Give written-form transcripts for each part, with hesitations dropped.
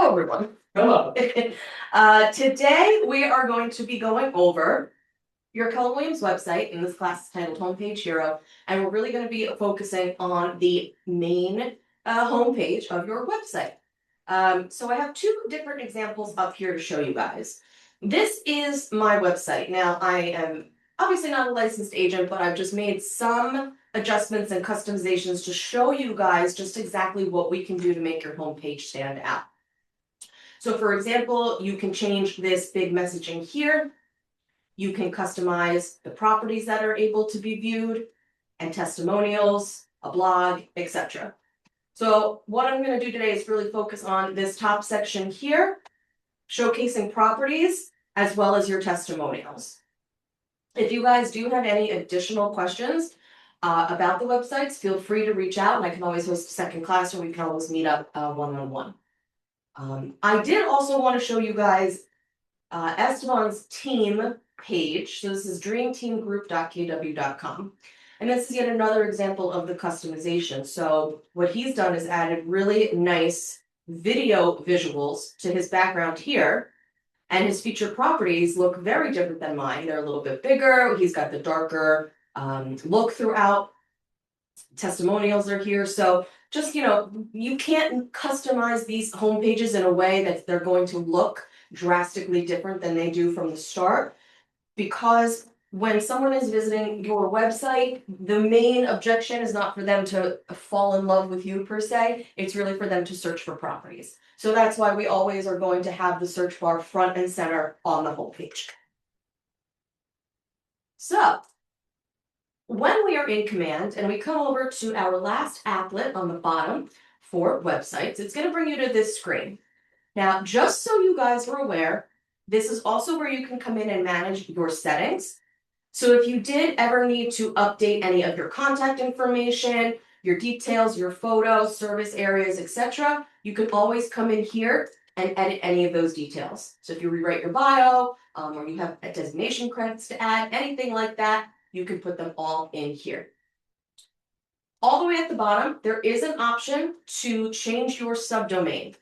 Hello, everyone. Hello. Today we are going to be going over your Keller Williams website, and this class is titled Homepage Hero, and we're really going to be focusing on the main homepage of your website. So I have two different examples up here to show you guys. This is my website. Now, I am obviously not a licensed agent, but I've just made some adjustments and customizations to show you guys just exactly what we can do to make your homepage stand out. So for example, you can change this big messaging here. You can customize the properties that are able to be viewed and testimonials, a blog, etc. So what I'm going to do today is really focus on this top section here, showcasing properties as well as your testimonials. If you guys do have any additional questions about the websites, feel free to reach out, and I can always host a second class, or we can always meet up one-on-one. I did also want to show you guys Esteban's team page. So this is dreamteamgroup.kw.com. And this is yet another example of the customization. So what he's done is added really nice video visuals to his background here. And his featured properties look very different than mine. They're a little bit bigger. He's got the darker look throughout. Testimonials are here. So just, you can't customize these home pages in a way that they're going to look drastically different than they do from the start, because when someone is visiting your website, the main objection is not for them to fall in love with you per se. It's really for them to search for properties. So that's why we always are going to have the search bar front and center on the whole page. So when we are in Command and we come over to our last applet on the bottom for websites, it's going to bring you to this screen. Now, just so you guys are aware, this is also where you can come in and manage your settings. So if you did ever need to update any of your contact information, your details, your photos, service areas, etc., you can always come in here and edit any of those details. So if you rewrite your bio, or you have designation credits to add, anything like that, you can put them all in here. All the way at the bottom, there is an option to change your subdomain.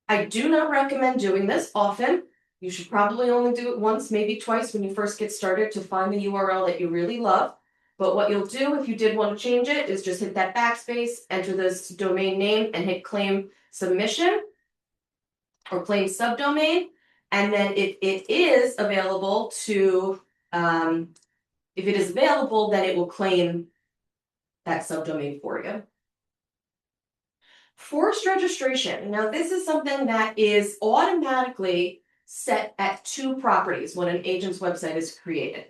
I do not recommend doing this often. You should probably only do it once, maybe twice when you first get started to find the URL that you really love. But what you'll do if you did want to change it is just hit that backspace, enter this domain name, and hit claim submission or claim subdomain. And then if it is available to if it is available, then it will claim that subdomain for you. Forced registration. Now, this is something that is automatically set at 2 properties when an agent's website is created.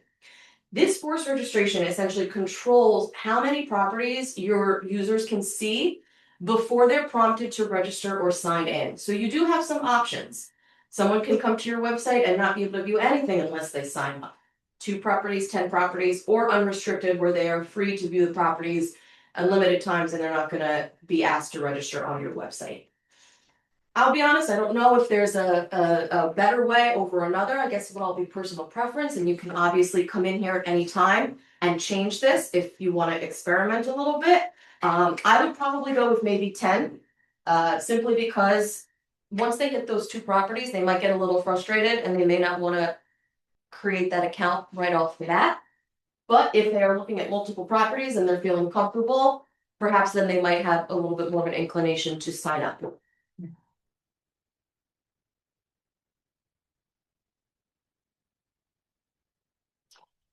This forced registration essentially controls how many properties your users can see before they're prompted to register or sign in. So you do have some options. Someone can come to your website and not be able to view anything unless they sign up. 2 properties, 10 properties, or unrestricted, where they are free to view the properties unlimited times and they're not going to be asked to register on your website. I'll be honest, I don't know if there's a better way over another. I guess it would all be personal preference, and you can obviously come in here at any time and change this if you want to experiment a little bit. I would probably go with maybe 10, simply because once they get those 2 properties, they might get a little frustrated and they may not want to create that account right off the bat. But if they are looking at multiple properties and they're feeling comfortable, perhaps then they might have a little bit more of an inclination to sign up.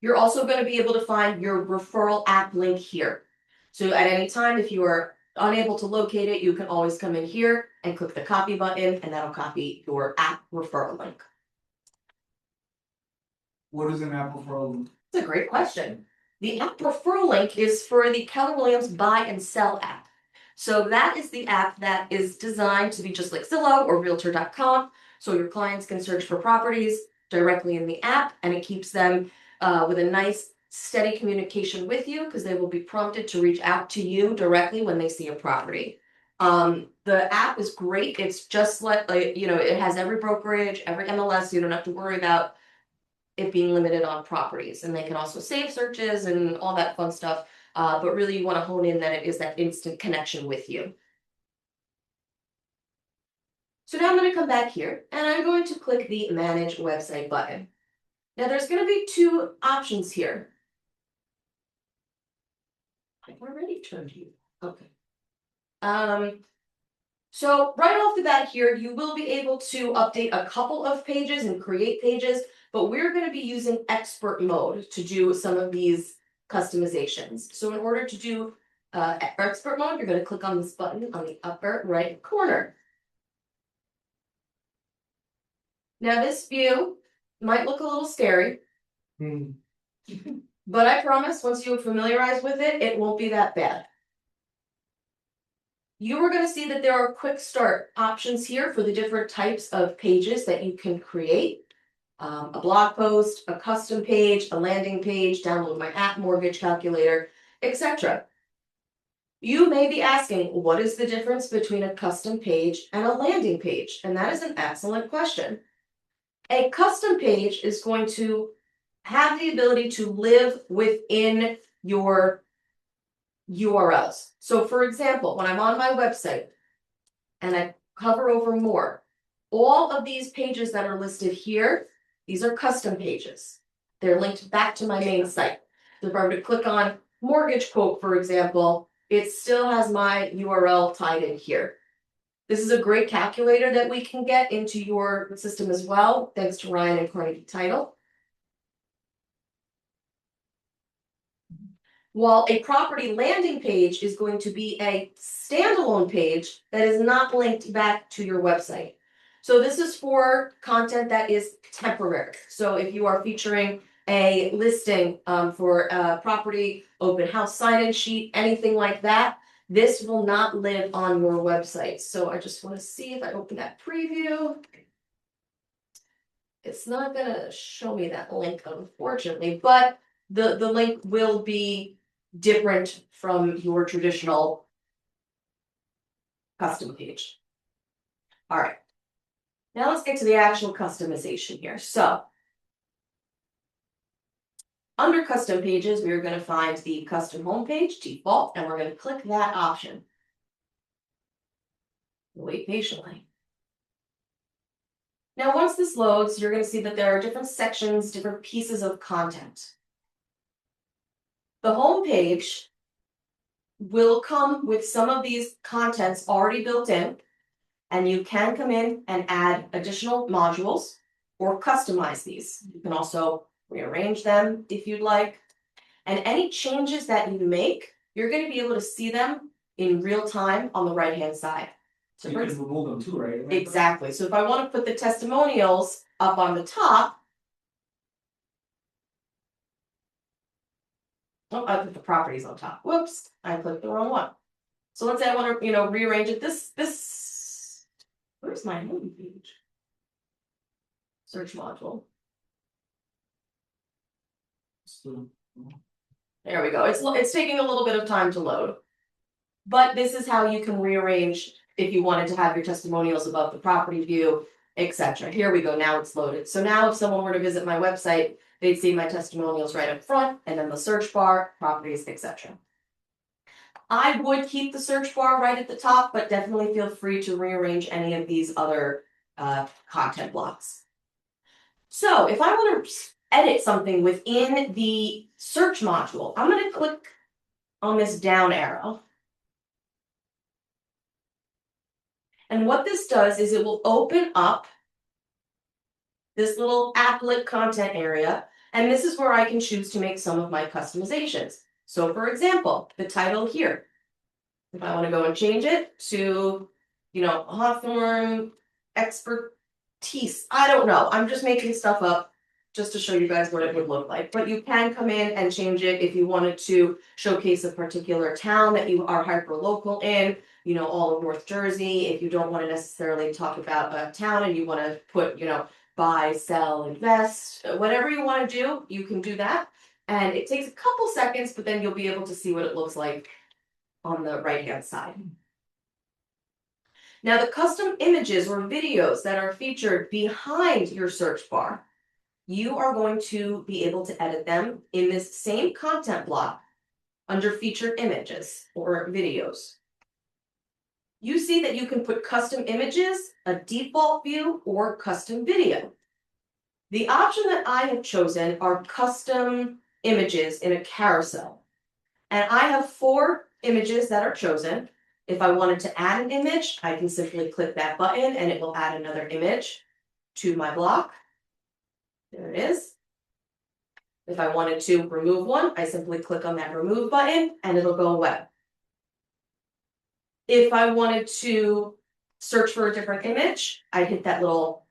You're also going to be able to find your referral app link here. So at any time, if you are unable to locate it, you can always come in here and click the copy button, and that'll copy your app referral link. What is an app referral link? That's a great question. The app referral link is for the Keller Williams Buy and Sell app. So that is the app that is designed to be just like Zillow or Realtor.com. So your clients can search for properties directly in the app, and it keeps them with a nice steady communication with you, because they will be prompted to reach out to you directly when they see a property. The app is great. It's just like, it has every brokerage, every MLS. So you don't have to worry about it being limited on properties, and they can also save searches and all that fun stuff. But really you want to hone in that it is that instant connection with you. So now I'm going to come back here and I'm going to click the Manage Website button. Now there's going to be two options here. I've already turned you. Okay. So right off the bat here, you will be able to update a couple of pages and create pages, but we're going to be using expert mode to do some of these customizations. So in order to do expert mode, you're going to click on this button on the upper right corner. Now this view might look a little scary, but I promise once you familiarize with it, it won't be that bad. You are going to see that there are quick start options here for the different types of pages that you can create. A blog post, a custom page, a landing page, download my app, mortgage calculator, etc. You may be asking, what is the difference between a custom page and a landing page? And that is an excellent question. A custom page is going to have the ability to live within your URLs. So for example, when I'm on my website and I hover over more, all of these pages that are listed here, these are custom pages. They're linked back to my main site. So if I were to click on mortgage quote, for example, it still has my URL tied in here. This is a great calculator that we can get into your system as well, thanks to Ryan and Carnegie Title. While a property landing page is going to be a standalone page that is not linked back to your website. So this is for content that is temporary. So if you are featuring a listing for a property, open house sign-in sheet, anything like that, this will not live on your website. So I just want to see if I open that preview. It's not going to show me that link, unfortunately, but the link will be different from your traditional custom page. All right. Now let's get to the actual customization here. So under custom pages, we're going to find the custom homepage default, and we're going to click that option. Wait patiently. Now, once this loads, you're going to see that there are different sections, different pieces of content. The homepage will come with some of these contents already built in, and you can come in and add additional modules or customize these. You can also rearrange them if you'd like. And any changes that you make, you're going to be able to see them in real time on the right-hand side. So you can remove them too, right? Exactly. So if I want to put the testimonials up on the top, oh, I put the properties on top. Whoops, I clicked the wrong one. So let's say I want to, rearrange it. Where's my home page? Search module. There we go. It's taking a little bit of time to load. But this is how you can rearrange if you wanted to have your testimonials above the property view, etc. Here we go. Now it's loaded. So now if someone were to visit my website, they'd see my testimonials right up front, and then the search bar, properties, etc. I would keep the search bar right at the top, but definitely feel free to rearrange any of these other content blocks. So if I want to edit something within the search module, I'm going to click on this down arrow. And what this does is it will open up this little applet content area, and this is where I can choose to make some of my customizations. So for example, the title here, if I want to go and change it to, Hawthorne expertise, I don't know. I'm just making stuff up just to show you guys what it would look like. But you can come in and change it if you wanted to showcase a particular town that you are hyper local in, all of North Jersey. If you don't want to necessarily talk about a town and you want to put, buy, sell, invest, whatever you want to do, you can do that. And it takes a couple seconds, but then you'll be able to see what it looks like on the right-hand side. Now, the custom images or videos that are featured behind your search bar, you are going to be able to edit them in this same content block under featured images or videos. you see that you can put custom images, a default view, or custom video. The option that I have chosen are custom images in a carousel. And I have 4 images that are chosen. If I wanted to add an image, I can simply click that button and it will add another image to my block. There it is. If I wanted to remove one, I simply click on that remove button and it'll go away. If I wanted to search for a different image, I hit that little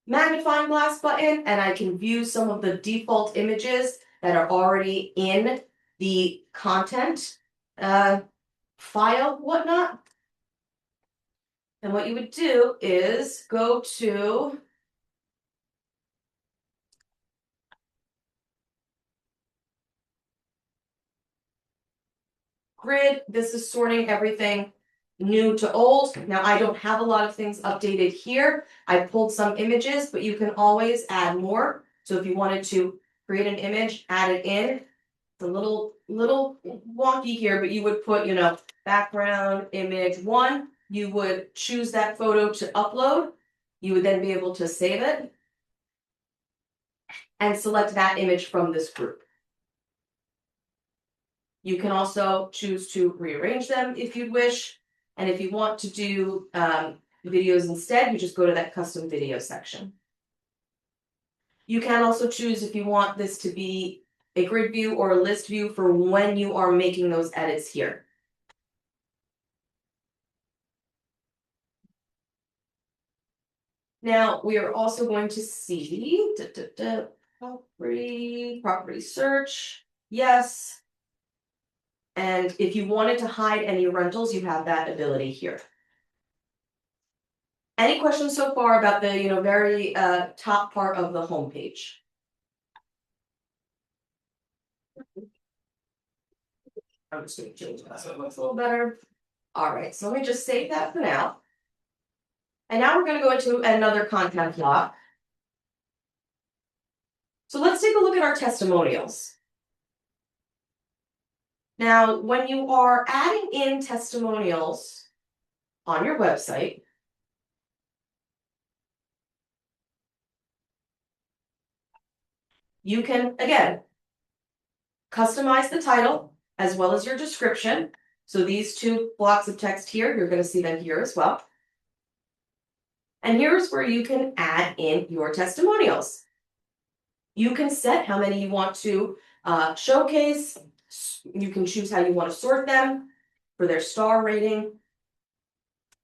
magnifying glass button and I can view some of the default images that are already in the content file, whatnot. And what you would do is go to grid. This is sorting everything new to old. Now I don't have a lot of things updated here. I pulled some images, but you can always add more. So if you wanted to create an image, add it in. It's a little wonky here, but you would put, background image 1. You would choose that photo to upload. You would then be able to save it and select that image from this group. You can also choose to rearrange them if you wish. And if you want to do videos instead, you just go to that custom video section. You can also choose if you want this to be a grid view or a list view for when you are making those edits here. Now, we are also going to see property search. Yes. And if you wanted to hide any rentals, you have that ability here. Any questions so far about the very top part of the homepage? I'm just going to change that so it looks a little better. All right, so let me just save that for now. And now we're going to go into another content block. So let's take a look at our testimonials. Now, when you are adding in testimonials on your website, you can, again, customize the title as well as your description. So these 2 blocks of text here, you're going to see them here as well. And here's where you can add in your testimonials. You can set how many you want to showcase. You can choose how you want to sort them for their star rating.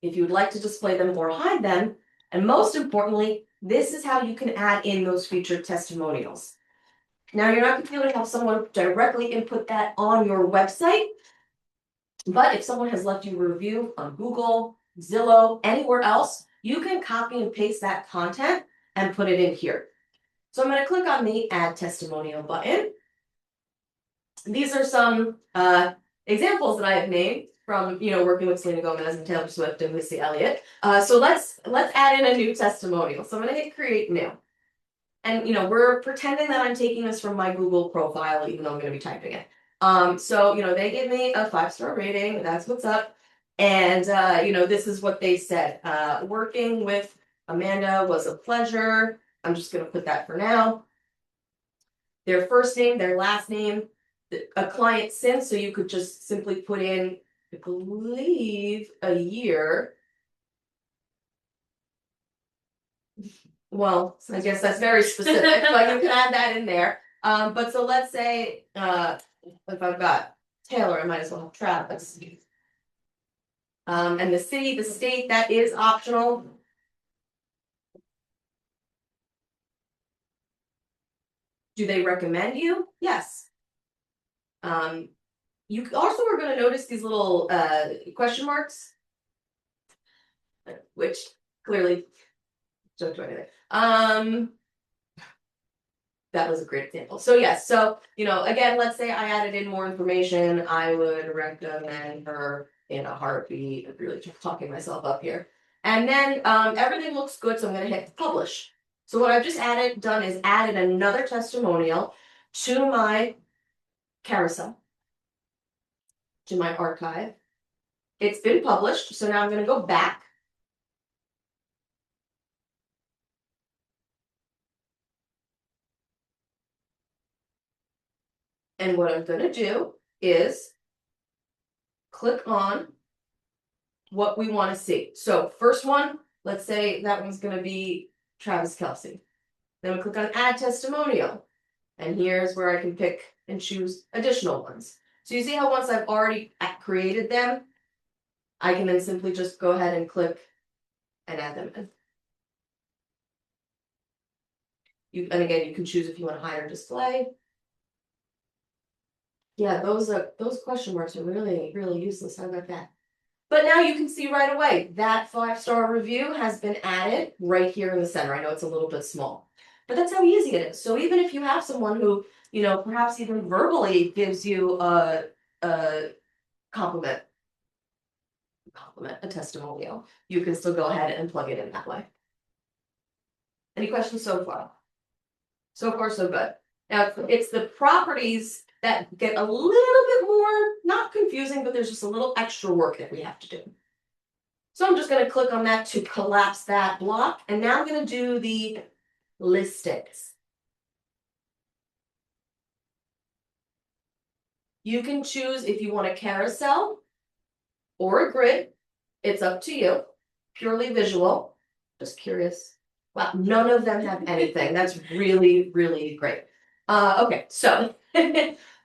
If you would like to display them or hide them. And most importantly, this is how you can add in those featured testimonials. Now, you're not going to be able to have someone directly input that on your website. But if someone has left you a review on Google, Zillow, anywhere else, you can copy and paste that content and put it in here. So I'm going to click on the Add Testimonial button. These are some examples that I have made from working with Selena Gomez and Taylor Swift and Missy Elliott. So let's add in a new testimonial. So I'm going to hit Create New. And we're pretending that I'm taking this from my Google profile, even though I'm going to be typing it. So they give me a 5-star rating. That's what's up. And this is what they said. Working with Amanda was a pleasure. I'm just going to put that for now. Their first name, their last name, a client since, so you could just simply put in, I believe, a year. Well, I guess that's very specific, but you can add that in there. But so let's say if I've got Taylor, I might as well have Travis. And the city, the state, that is optional. Do they recommend you? Yes. You also are going to notice these little question marks, which clearly don't do anything. That was a great example. So yes, so again, let's say I added in more information. I would recommend her in a heartbeat. I'm really talking myself up here. And then everything looks good, so I'm going to hit publish. So what I've just done is added another testimonial to my carousel, to my archive. It's been published, so now I'm gonna go back. And what I'm gonna do is click on what we want to see. So first one, let's say that one's gonna be Travis Kelce. Then we click on add testimonial. And here's where I can pick and choose additional ones. So you see how once I've already created them, I can then simply just go ahead and click and add them in. And again, you can choose if you want to hide or display. Yeah, those question marks are really, really useless. How about that? But now you can see right away that 5-star review has been added right here in the center. I know it's a little bit small, but that's how easy it is. So even if you have someone who, you know, perhaps even verbally gives you a compliment, a testimonial, you can still go ahead and plug it in that way. Any questions so far? So far, so good. Now, it's the properties that get a little bit more, not confusing, but there's just a little extra work that we have to do. So I'm just going to click on that to collapse that block, and now I'm going to do the listings. You can choose if you want a carousel or a grid. It's up to you. Purely visual. Just curious. Wow, none of them have anything. That's really, really great. Okay, so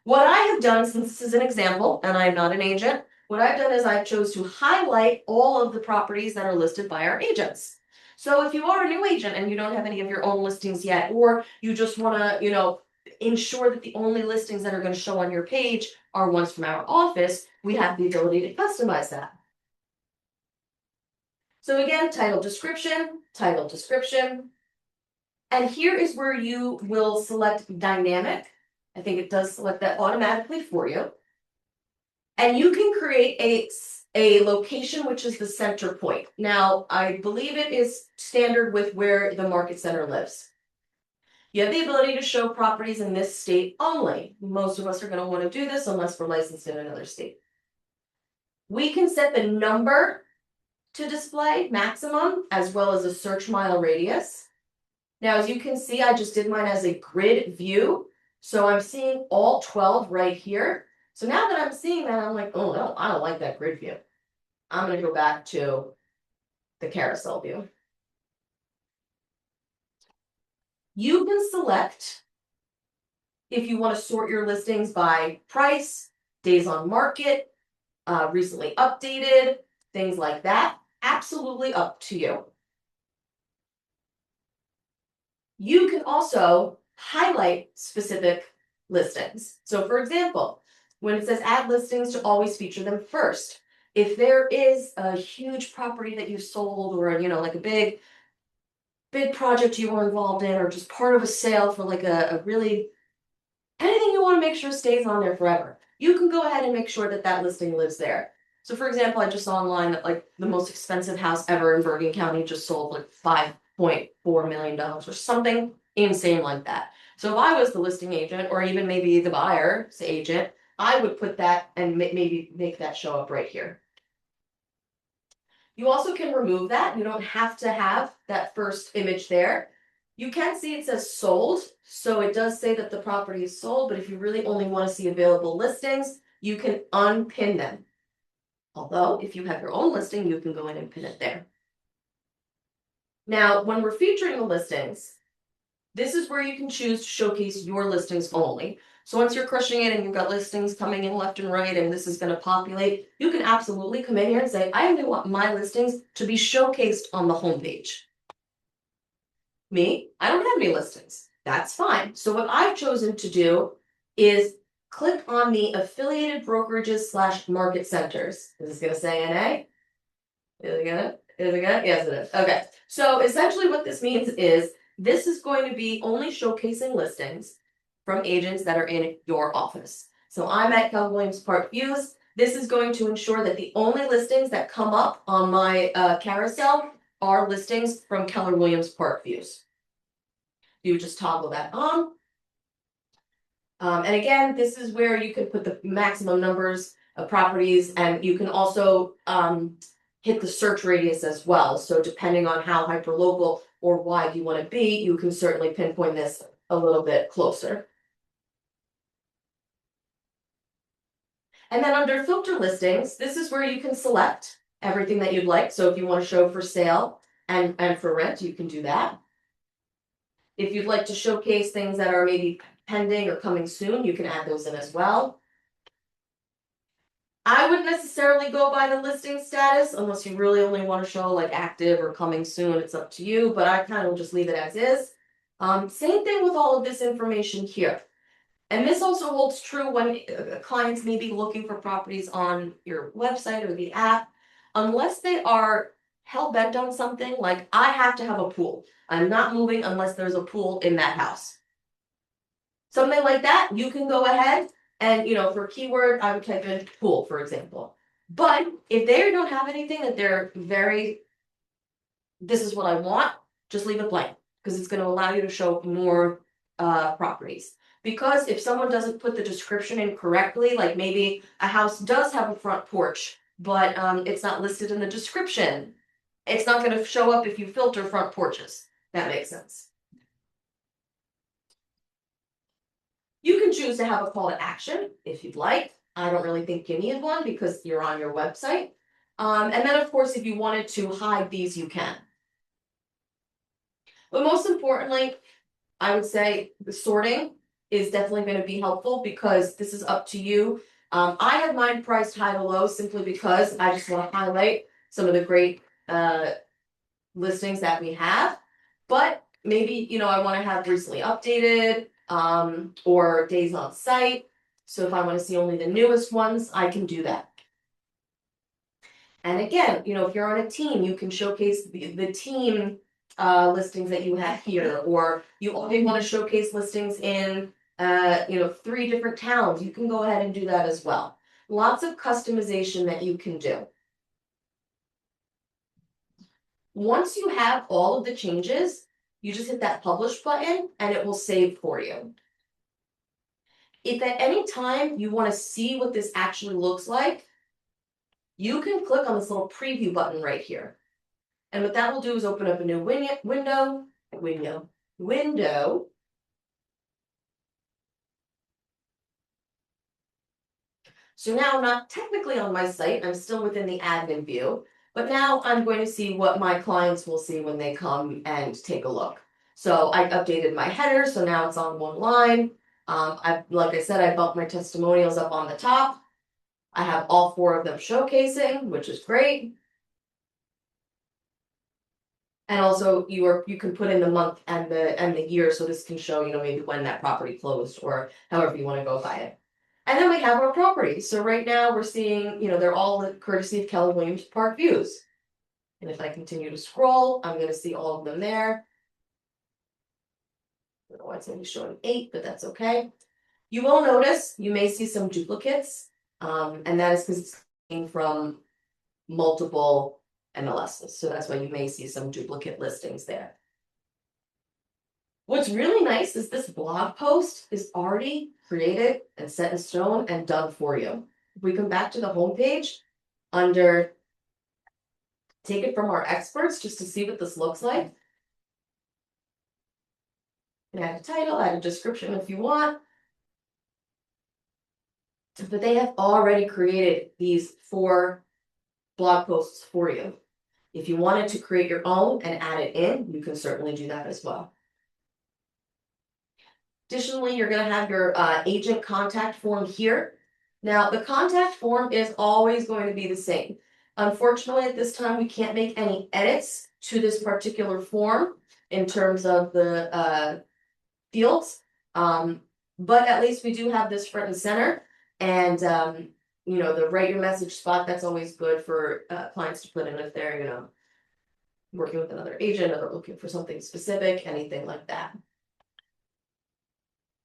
what I have done, since this is an example and I'm not an agent, what I've done is I chose to highlight all of the properties that are listed by our agents. So if you are a new agent and you don't have any of your own listings yet, or you just want to, you know, ensure that the only listings that are going to show on your page are ones from our office, we have the ability to customize that. So again, title description. And here is where you will select dynamic. I think it does select that automatically for you. And you can create a location, which is the center point. Now, I believe it is standard with where the market center lives. You have the ability to show properties in this state only. Most of us are going to want to do this unless we're licensed in another state. We can set the number to display maximum, as well as a search mile radius. Now, as you can see, I just did mine as a grid view. So I'm seeing all 12 right here. So now that I'm seeing that, I'm like, oh, no, I don't like that grid view. I'm going to go back to the carousel view. You can select if you want to sort your listings by price, days on market, recently updated, things like that. Absolutely up to you. You can also highlight specific listings. So for example, when it says add listings, to always feature them first. If there is a huge property that you sold, or you know, like a big project you were involved in, or just part of a sale for like a really anything you want to make sure stays on there forever, you can go ahead and make sure that that listing lives there. So for example, I just saw online that like the most expensive house ever in Bergen County just sold like $5.4 million or something insane like that. So if I was the listing agent, or even maybe the buyer's agent, I would put that and maybe make that show up right here. You also can remove that. You don't have to have that first image there. You can see it says sold, so it does say that the property is sold, but if you really only want to see available listings, you can unpin them. Although, if you have your own listing, you can go in and pin it there. Now, when we're featuring the listings, this is where you can choose to showcase your listings only. So once you're crushing it and you've got listings coming in left and right, and this is going to populate, you can absolutely come in here and say, I only want my listings to be showcased on the homepage. Me, I don't have any listings. That's fine. So what I've chosen to do is click on the affiliated brokerages / market centers. Is this going to say NA? Is it gonna? Yes, it is. Okay. So essentially what this means is this is going to be only showcasing listings from agents that are in your office. So I'm at Keller Williams Park Views. This is going to ensure that the only listings that come up on my carousel are listings from Keller Williams Park Views. You just toggle that on. And again, this is where you can put the maximum numbers properties, and you can also hit the search radius as well. So depending on how hyperlocal or wide you want to be, you can certainly pinpoint this a little bit closer. And then under filter listings, this is where you can select everything that you'd like. So if you want to show for sale and for rent, you can do that. If you'd like to showcase things that are maybe pending or coming soon, you can add those in as well. I wouldn't necessarily go by the listing status unless you really only want to show like active or coming soon. It's up to you, but I kind of just leave it as is. Same thing with all of this information here. And this also holds true when clients may be looking for properties on your website or the app. Unless they are hell bent on something, like I have to have a pool. I'm not moving unless there's a pool in that house. Something like that, you can go ahead and, for keyword, I would type in pool, for example. But if they don't have anything that they're this is what I want, just leave it blank, because it's going to allow you to show more properties. Because if someone doesn't put the description in correctly, like maybe a house does have a front porch, but it's not listed in the description, it's not going to show up if you filter front porches. That makes sense. You can choose to have a call to action if you'd like. I don't really think you need one because you're on your website. And then of course, if you wanted to hide these, you can. But most importantly, I would say the sorting is definitely going to be helpful because this is up to you. I have mine priced high to low simply because I just want to highlight some of the great listings that we have. But maybe, I want to have recently updated or days on site. So if I want to see only the newest ones, I can do that. And again, if you're on a team, you can showcase the team listings that you have here, or you only want to showcase listings in 3 different towns. You can go ahead and do that as well. Lots of customization that you can do. Once you have all of the changes, you just hit that publish button and it will save for you. If at any time you want to see what this actually looks like, you can click on this little preview button right here. And what that will do is open up a new window. So now I'm not technically on my site, I'm still within the admin view, but now I'm going to see what my clients will see when they come and take a look. So I updated my header, so now it's on one line. Like I said, I bumped my testimonials up on the top. I have all 4 of them showcasing, which is great. And also you can put in the month and the year, so this can show, maybe when that property closed or however you want to go by it. And then we have our properties. So right now we're seeing, they're all the courtesy of Keller Williams Park Views. And if I continue to scroll, I'm going to see all of them there. I don't know why it's only showing 8, but that's okay. You will notice you may see some duplicates, and that is because it's coming from multiple MLSs. So that's why you may see some duplicate listings there. What's really nice is this blog post is already created and set in stone and done for you. If we come back to the home page under take it from our experts just to see what this looks like. And add a title, add a description if you want. But they have already created these 4 blog posts for you. If you wanted to create your own and add it in, you can certainly do that as well. Additionally, you're going to have your agent contact form here. Now, the contact form is always going to be the same. Unfortunately, at this time, we can't make any edits to this particular form in terms of the fields. But at least we do have this front and center. And, the write your message spot, that's always good for clients to put in if they're, working with another agent or looking for something specific, anything like that.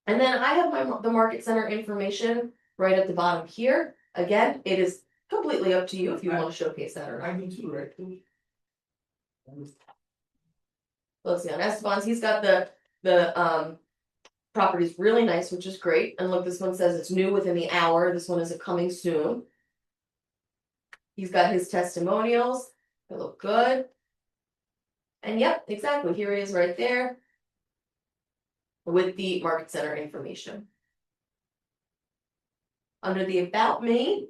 And then I have the market center information right at the bottom here. Again, it is completely up to you if you want to showcase that or not. I do too, right? Let's see, on Esteban's, he's got the properties really nice, which is great. And look, this one says it's new within the hour. This one is a coming soon. He's got his testimonials, they look good. And yep, exactly, here he is right there. With the market center information. Under the About Me,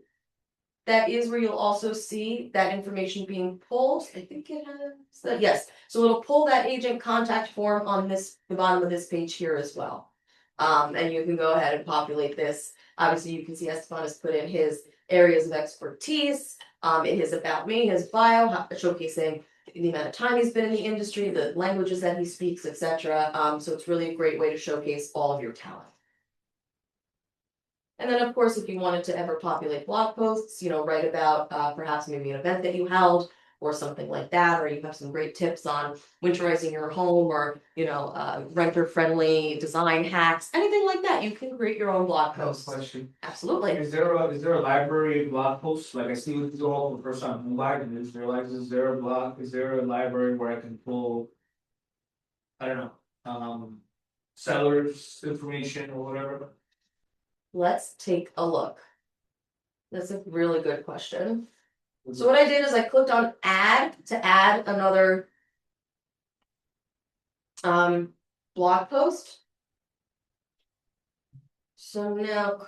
that is where you'll also see that information being pulled. I think it has, yes, so it'll pull that agent contact form on the bottom of this page here as well. And you can go ahead and populate this. Obviously, you can see Esteban has put in his areas of expertise, in his About Me, his bio, showcasing the amount of time he's been in the industry, the languages that he speaks, etc. So it's really a great way to showcase all of your talent. And then, of course, if you wanted to ever populate blog posts, write about perhaps maybe an event that you held or something like that, or you have some great tips on winterizing your home or, renter-friendly design hacks, anything like that, you can create your own blog I have a post. question. Absolutely. Is there a library of blog posts? Like I see with these all the first time online, is there a library where I can pull, I don't know, sellers information or whatever? Let's take a look. That's a really good question. So what I did is I clicked on add to add another blog post. So now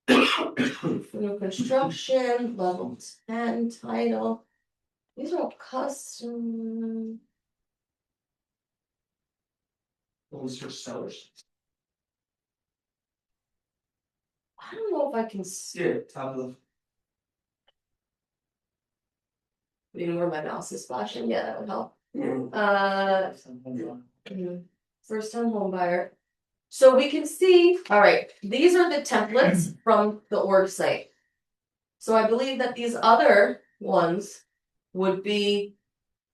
new construction, level 10, title. These are all custom. Those are sellers. I don't know if I can see Yeah, top of where my mouse is flashing. Yeah, that would help. the. First time home buyer. So we can see, all right, these are the templates from the org site. So I believe that these other ones would be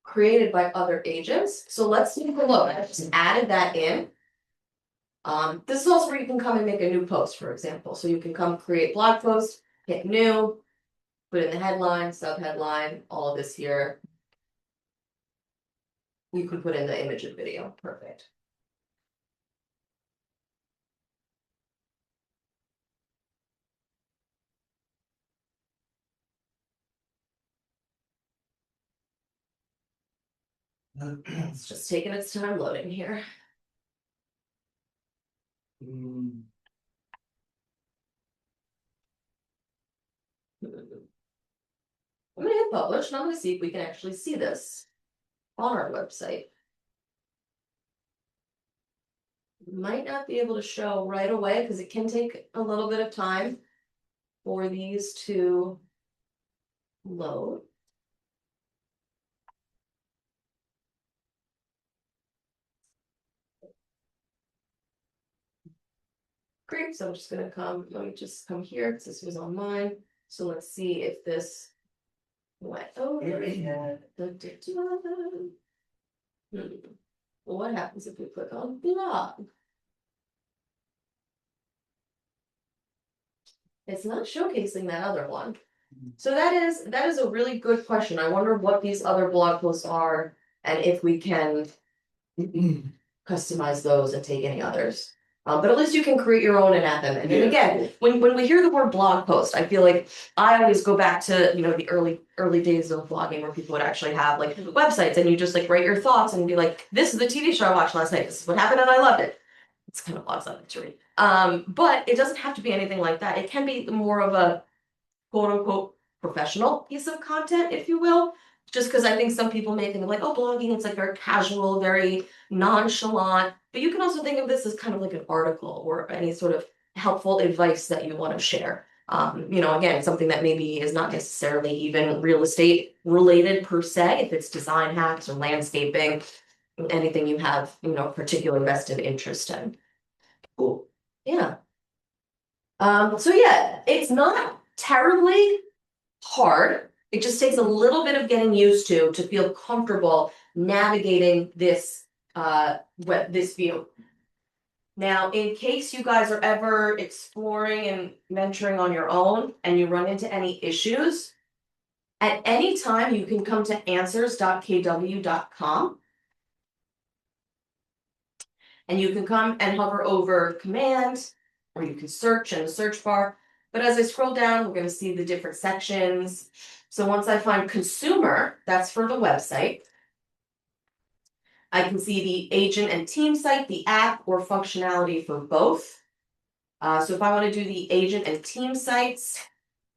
created by other agents. So let's take a look. I just added that in. This is also where you can come and make a new post, for example. So you can come create blog post, hit new, put in the headline, sub-headline, all of this here. You can put in the image and video, perfect. It's just taking its time loading here. I'm gonna hit publish and I'm gonna see if we can actually see this on our website. Might not be able to show right away because it can take a little bit of time for these to load. Great, so I'm just gonna let me just come here because this was on mine. So let's see if this went over. What happens if we click on blog? It's not showcasing that other one. So that is a really good question. I wonder what these other blog posts are and if we can customize those and take any others. But at least you can create your own and add them. And then again, when we hear the word blog post, I feel like I always go back to, the early days of blogging where people would actually have like websites and you just like write your thoughts and be like, this is the TV show I watched last night. This is what happened and I loved it. It's kind of blogs I like to read. But it doesn't have to be anything like that. It can be more of a quote unquote professional piece of content, if you will. Just because I think some people may think of like, oh, blogging, it's like very casual, very nonchalant. But you can also think of this as kind of like an article or any sort of helpful advice that you want to share. Again, something that maybe is not necessarily even real estate related per se, if it's design hacks or landscaping, anything you have, particular vested interest in. Cool. Yeah. So yeah, it's not terribly hard. It just takes a little bit of getting used to feel comfortable navigating this this view. Now, in case you guys are ever exploring and mentoring on your own and you run into any issues, at any time you can come to answers.kw.com and you can come and hover over command or you can search in the search bar But as I scroll down, we're gonna see the different sections. So once I find consumer, that's for the website. I can see the agent and team site, the app, or functionality for both. So if I want to do the agent and team sites,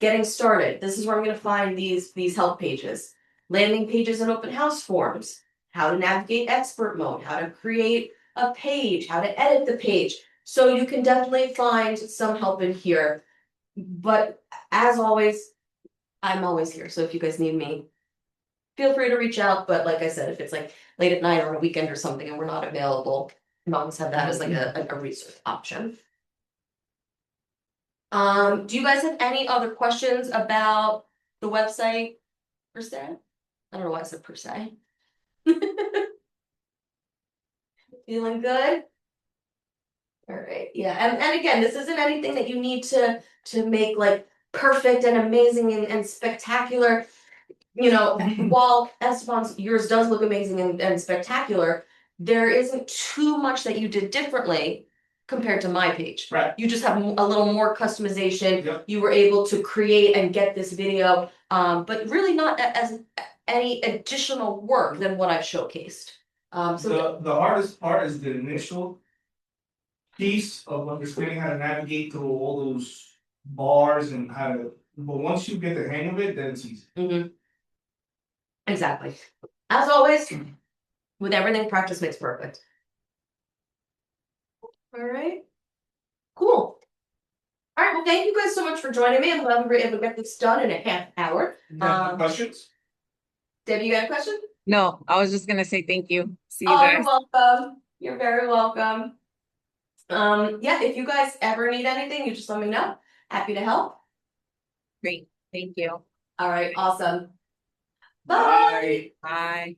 getting started, this is where I'm going to find these help pages, landing pages and open house forms, how to navigate expert mode, how to create a page, how to edit the page. So you can definitely find some help in here. But as always, I'm always here. So if you guys need me, feel free to reach out. But like I said, if it's like late at night or on a weekend or something and we're not available, you always have that as like a resource option. Do you guys have any other questions about the website per se? I don't know why I said per se. Feeling good? All right, yeah, and again, this isn't anything that you need to make like perfect and amazing and spectacular. You know, while Esteban's yours does look amazing and spectacular, there isn't too much that you did differently compared to my page. Right. You just have a little more customization. Yep. You were able to create and get this video, but really not as any additional work than what I've showcased. So The hardest part is the initial piece of understanding how to navigate through all those bars and how to, but once you get the hang of it, then it's easy. exactly. As always, with everything, practice makes perfect. All right. Cool. All right, well, thank you guys so much for joining me. I'm glad we were able to get this done in a half hour. Questions? Debbie, you got a question? No, I was just gonna say thank you. See you Oh, guys. you're welcome. You're very welcome. Yeah, if you guys ever need anything, you just let me know. Happy to help. Great. Thank you. All right, awesome. Bye. Bye.